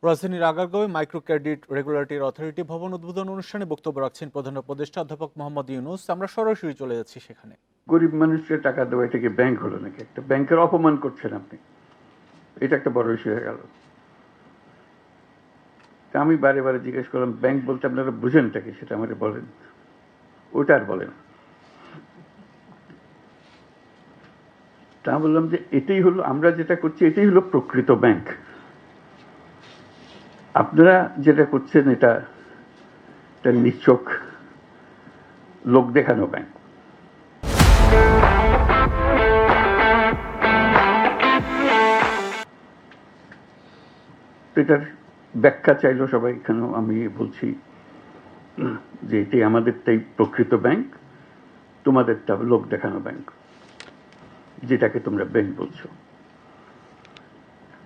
রাজধানীর আগারগাঁওয়ে micro credit regulatory authority ভবন উদ্বোধন অনুষ্ঠানে বক্তব্য রাখছেন প্রধান উপদেষ্টা অধ্যাপক মোহাম্মদ ইউনূস। আমরা সরাসরি চলে যাচ্ছি সেখানে। গরিব মানুষের টাকা দেওয়া, এটা কি ব্যাংক হলো নাকি? একটা ব্যাংকের অপমান করছেন আপনি, এটা একটা বড় ইস্যু হয়ে গেল। তা আমি বারে বারে জিজ্ঞেস করলাম, ব্যাংক বলতে আপনারা বুঝেনটা কি, সেটা আমাকে বলেন। ওটা আর বলেন। তা বললাম যে এটাই হলো, আমরা যেটা করছি এটাই হলো প্রকৃত ব্যাংক। আপনারা যেটা করছেন এটা নিছক লোক দেখানো ব্যাংক। এটার ব্যাখ্যা চাইলো সবাই, এখানেও আমি বলছি যে এটাই আমাদেরটাই প্রকৃত ব্যাংক, তোমাদেরটা লোক দেখানো ব্যাংক, যেটাকে তোমরা ব্যাংক বলছো।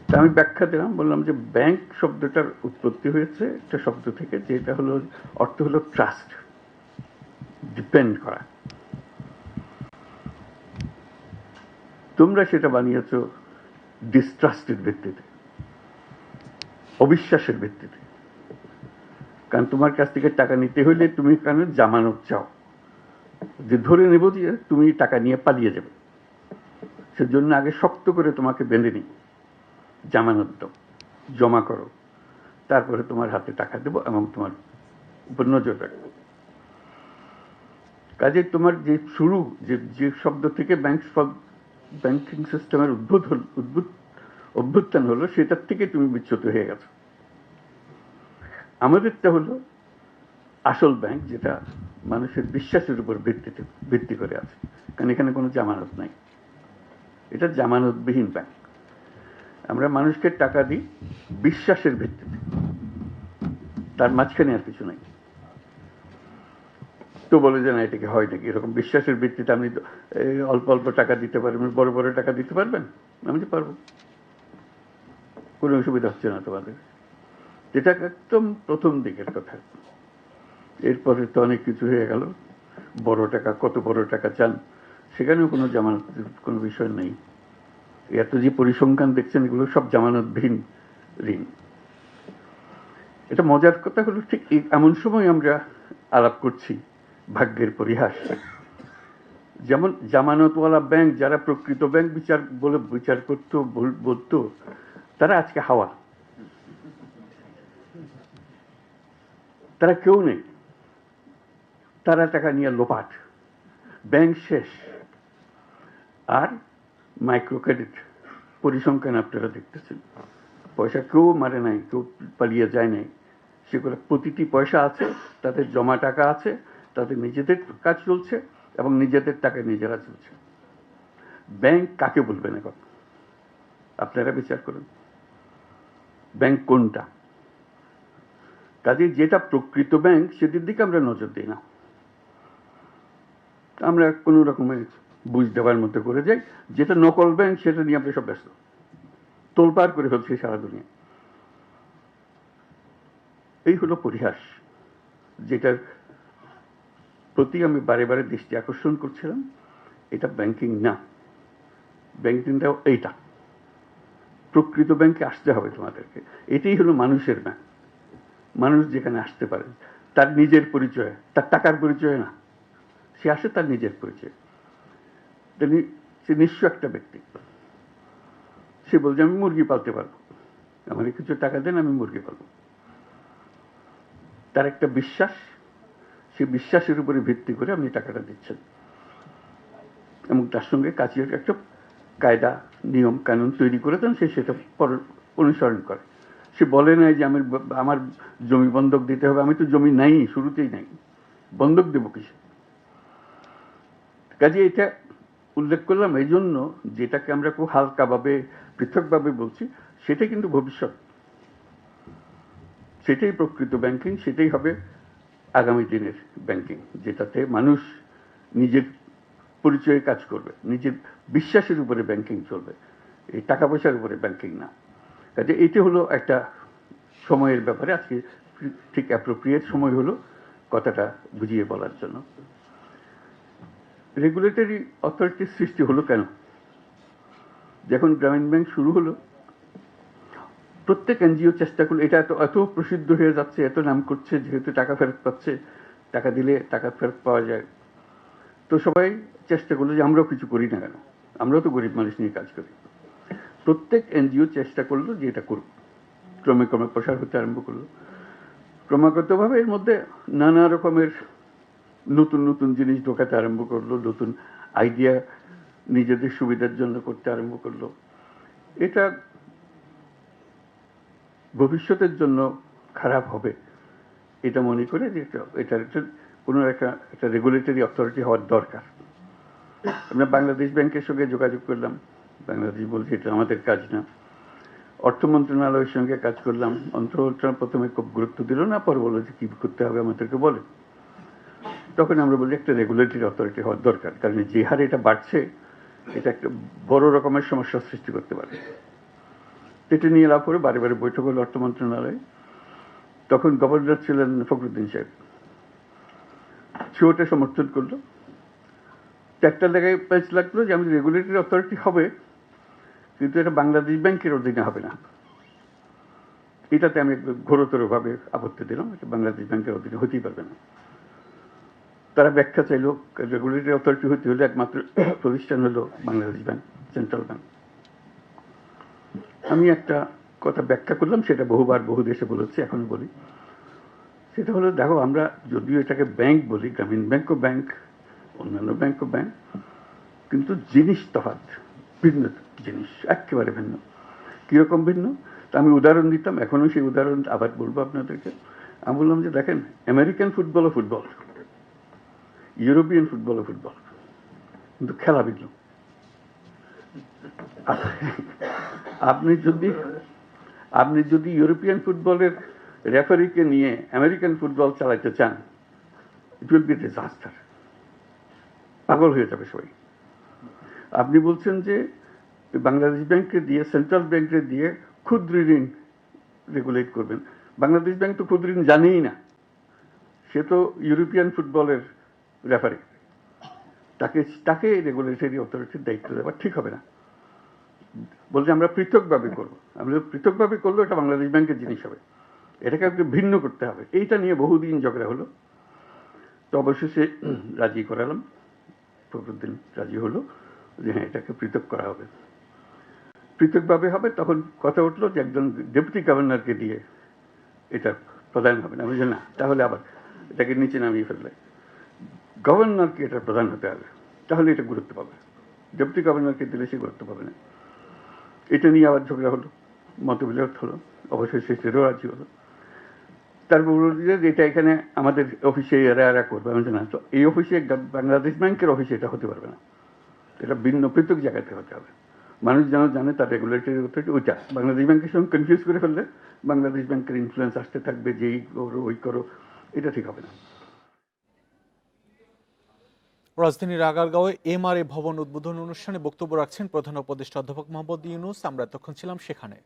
তা আমি ব্যাখ্যা দিলাম, বললাম যে ব্যাংক শব্দটার উৎপত্তি হয়েছে একটা শব্দ থেকে, যেটা হলো অর্থ হলো ট্রাস্ট, ডিপেন্ড করা। তোমরা সেটা বানিয়েছ ডিস্ট্রাস্টের ভিত্তিতে, অবিশ্বাসের ভিত্তিতে। কারণ তোমার কাছ থেকে টাকা নিতে হইলে তুমি কেন জামানত চাও, যে ধরে নেব যে তুমি টাকা নিয়ে পালিয়ে যাবে, সেজন্য আগে শক্ত করে তোমাকে বেঁধে নিই, জামানত দাও, জমা করো, তারপরে তোমার হাতে টাকা দেবো এবং তোমার উপর নজর রাখবো। কাজে তোমার যে শুরু, যে শব্দ থেকে ব্যাংকিং সিস্টেমের অভ্যুত্থান হলো, সেটার থেকে তুমি বিচ্যুত হয়ে গেছো। আমাদেরটা হলো আসল ব্যাংক, যেটা মানুষের বিশ্বাসের উপর ভিত্তি করে আছে, কারণ এখানে কোনো জামানত নাই। এটা জামানতবিহীন ব্যাংক। আমরা মানুষকে টাকা দিই বিশ্বাসের ভিত্তিতে, তার মাঝখানে আর কিছু নাই। তো বলে যে না, এটাকে হয় নাকি এরকম বিশ্বাসের ভিত্তিতে আপনি অল্প অল্প টাকা দিতে পারবেন, বড় বড় টাকা দিতে পারবেন? আমি যে পারবো, কোনো অসুবিধা হচ্ছে না তোমাদের। যেটা একদম প্রথম দিকের কথা। এরপরে তো অনেক কিছু হয়ে গেল। বড় টাকা, কত বড় টাকা চান, সেখানেও কোনো জামানতের কোনো বিষয় নেই। এত যে পরিসংখ্যান দেখছেন, এগুলো সব জামানতবিহীন ঋণ। এটা মজার কথা হলো, ঠিক এমন সময় আমরা আলাপ করছি ভাগ্যের পরিহাস। যেমন জামানতওয়ালা ব্যাংক, যারা প্রকৃত ব্যাংক বিচার করতো, বলতো, তারা আজকে হাওয়া, তারা কেউ নেই, তারা টাকা নিয়ে লোপাট, ব্যাংক শেষ। আর মাইক্রো ক্রেডিট পরিসংখ্যান আপনারা দেখতেছেন, পয়সা কেউ মারে নাই, কেউ পালিয়ে যায় নাই, সেগুলো প্রতিটি পয়সা আছে, তাদের জমা টাকা আছে, তাদের নিজেদের কাজ চলছে এবং নিজেদের টাকা নিজেরা চলছে। ব্যাংক কাকে বলবেন এখন? আপনারা বিচার করুন, ব্যাংক কোনটা? কাজে যেটা প্রকৃত ব্যাংক, সেটির দিকে আমরা নজর দিই না। আমরা কোনো রকমের বুঝ দেওয়ার মতো করে যাই। যেটা নকল ব্যাংক, সেটা নিয়ে আমরা সব ব্যস্ত, তোলপাড় করে ফেলছি সারা দুনিয়া। এই হলো পরিহাস, যেটার প্রতি আমি বারে বারে দৃষ্টি আকর্ষণ করছিলাম। এটা ব্যাংকিং না, ব্যাংকিংটাও এইটা। প্রকৃত ব্যাংকে আসতে হবে তোমাদেরকে। এটাই হলো মানুষের ব্যাংক। মানুষ যেখানে আসতে পারে, তার নিজের পরিচয়, তার টাকার পরিচয় না, সে আসে তার নিজের পরিচয়। সে নিঃস্ব একটা ব্যক্তি, সে বলছে আমি মুরগি পালতে পারবো, আমার কিছু টাকা দেন, আমি মুরগি পালবো। তার একটা বিশ্বাস, সে বিশ্বাসের উপরে ভিত্তি করে আপনি টাকাটা দিচ্ছেন, এবং তার সঙ্গে কাজের একটা কায়দা নিয়ম কানুন তৈরি করে দেন, সে সেটা অনুসরণ করে। সে বলে নাই যে আমার জমি বন্ধক দিতে হবে, আমি তো জমি নাই, শুরুতেই নাই, বন্ধক দেবো কিসে? কাজে এটা উল্লেখ করলাম এই জন্য, যেটাকে আমরা খুব হালকাভাবে পৃথকভাবে বলছি, সেটা কিন্তু ভবিষ্যৎ, সেটাই প্রকৃত ব্যাংকিং, সেটাই হবে আগামী দিনের ব্যাংকিং, যেটাতে মানুষ নিজের পরিচয়ে কাজ করবে, নিজের বিশ্বাসের উপরে ব্যাংকিং চলবে, এই টাকা পয়সার উপরে ব্যাংকিং না। কাজে এটা হলো একটা সময়ের ব্যাপারে, আজকে ঠিক অ্যাপ্রোপ্রিয়েট সময় হলো কথাটা বুঝিয়ে বলার জন্য। রেগুলেটরি অথরিটির সৃষ্টি হলো কেন? যখন গ্রামীণ ব্যাংক শুরু হলো, প্রত্যেক এনজিও চেষ্টা করলো, এটা এত এত প্রসিদ্ধ হয়ে যাচ্ছে, এত নাম করছে, যেহেতু টাকা ফেরত পাচ্ছে, টাকা দিলে টাকা ফেরত পাওয়া যায়, তো সবাই চেষ্টা করলো যে আমরাও কিছু করি না কেন, আমরাও তো গরিব মানুষ নিয়ে কাজ করি। প্রত্যেক এনজিও চেষ্টা করলো যে এটা করুক, ক্রমে ক্রমে প্রসার হতে আরম্ভ করলো। ক্রমাগতভাবে এর মধ্যে নানা রকমের নতুন নতুন জিনিস ঢোকাতে আরম্ভ করলো, নতুন আইডিয়া নিজেদের সুবিধার জন্য করতে আরম্ভ করলো। এটা ভবিষ্যতের জন্য খারাপ হবে এটা মনে করে যে এটার কোনো একটা রেগুলেটরি অথরিটি হওয়ার দরকার। আমরা বাংলাদেশ ব্যাংকের সঙ্গে যোগাযোগ করলাম, বাংলাদেশ বলছে এটা আমাদের কাজ না। অর্থ মন্ত্রণালয়ের সঙ্গে কাজ করলাম, অর্থ মন্ত্রণালয় প্রথমে খুব গুরুত্ব দিল না, পরে বললো যে কি করতে হবে আমাদেরকে বলে। তখন আমরা বলি একটা রেগুলেটরি অথরিটি হওয়ার দরকার, কারণ যে হারে এটা বাড়ছে এটা একটা বড় রকমের সমস্যার সৃষ্টি করতে পারে। এটা নিয়ে লাভ করে বারে বারে বৈঠক হলো অর্থ মন্ত্রণালয়ে। তখন গভর্নর ছিলেন ফখরুদ্দিন সাহেব, সেটা সমর্থন করলো। একটা জায়গায় প্যাচ লাগলো যে আমি রেগুলেটরি অথরিটি হবে, কিন্তু এটা বাংলাদেশ ব্যাংকের অধীনে হবে না। এটাতে আমি ঘোরতর ভাবে আপত্তি দিলাম, এটা বাংলাদেশ ব্যাংকের অধীনে হতেই পারবে না। তারা ব্যাখ্যা চাইলো, রেগুলেটরি অথরিটি হতে হলে একমাত্র প্রতিষ্ঠান হলো বাংলাদেশ ব্যাংক, সেন্ট্রাল ব্যাংক। আমি একটা কথা ব্যাখ্যা করলাম, সেটা বহুবার বহু দেশে বলেছি, এখন বলি। সেটা হলো, দেখো আমরা যদিও এটাকে ব্যাংক বলি, গ্রামীণ ব্যাংকও ব্যাংক, অন্যান্য ব্যাংকও ব্যাংক, কিন্তু জিনিস তফাৎ, ভিন্ন জিনিস, একেবারে ভিন্ন। কিরকম ভিন্ন তা আমি উদাহরণ দিতাম, এখনো সেই উদাহরণ আবার বলবো আপনাদেরকে। আমি বললাম যে দেখেন, আমেরিকান ফুটবলও ফুটবল, ইউরোপিয়ান ফুটবলও ফুটবল, কিন্তু খেলা ভিন্ন। আপনি যদি ইউরোপিয়ান ফুটবলের রেফারিকে নিয়ে আমেরিকান ফুটবল চালাতে চান, ইট উইল বি ডিজাস্টার, পাগল হয়ে যাবে সবাই। আপনি বলছেন যে বাংলাদেশ ব্যাংকে দিয়ে, সেন্ট্রাল ব্যাংকে দিয়ে ক্ষুদ্র ঋণ রেগুলেট করবেন। বাংলাদেশ ব্যাংক তো ক্ষুদ্র ঋণ জানেই না, সে তো ইউরোপিয়ান ফুটবলের রেফারি, তাকে রেগুলেটরি অথরিটির দায়িত্ব দেওয়া ঠিক হবে না। বলছে আমরা পৃথকভাবে করবো। আমরা পৃথকভাবে করলেও এটা বাংলাদেশ ব্যাংকের জিনিস হবে, এটাকে একটু ভিন্ন করতে হবে। এইটা নিয়ে বহুদিন ঝগড়া হলো, তো অবশেষে রাজি করালাম, ফখরুদ্দিন রাজি হলো যে হ্যাঁ এটাকে পৃথক করা হবে, পৃথকভাবে হবে। তখন কথা উঠলো যে একজন ডেপুটি গভর্নরকে দিয়ে এটা প্রধান হবে না। আমি বলছি না, তাহলে আবার এটাকে নিচে নামিয়ে ফেললে গভর্নরকে এটা প্রধান হতে হবে, তাহলে এটা গুরুত্ব পাবে। ডেপুটি গভর্নরকে দিলে সে গুরুত্ব পাবে না। এটা নিয়ে আবার ঝগড়া হলো, মতবিরোধ হলো, অবশেষে সেটাও রাজি হলো। তারপর বলল যে এটা এখানে আমাদের অফিসে এরা করবে। আমি না, তো এই অফিসে, বাংলাদেশ ব্যাংকের অফিসে এটা হতে পারবে না, এটা ভিন্ন পৃথক জায়গাতে হতে হবে। মানুষ যেন জানে তার রেগুলেটরি অথরিটি ওইটা। বাংলাদেশ ব্যাংকের সঙ্গে কনফিউজ করে ফেললে বাংলাদেশ ব্যাংকের ইনফ্লুয়েন্স আসতে থাকবে, যে এই করো ওই করো, এটা ঠিক হবে না। রাজধানীর আগারগাঁওয়ে এমআরএ ভবন উদ্বোধন অনুষ্ঠানে বক্তব্য রাখছেন প্রধান উপদেষ্টা অধ্যাপক মোহাম্মদ ইউনূস। আমরা এতক্ষণ ছিলাম সেখানে।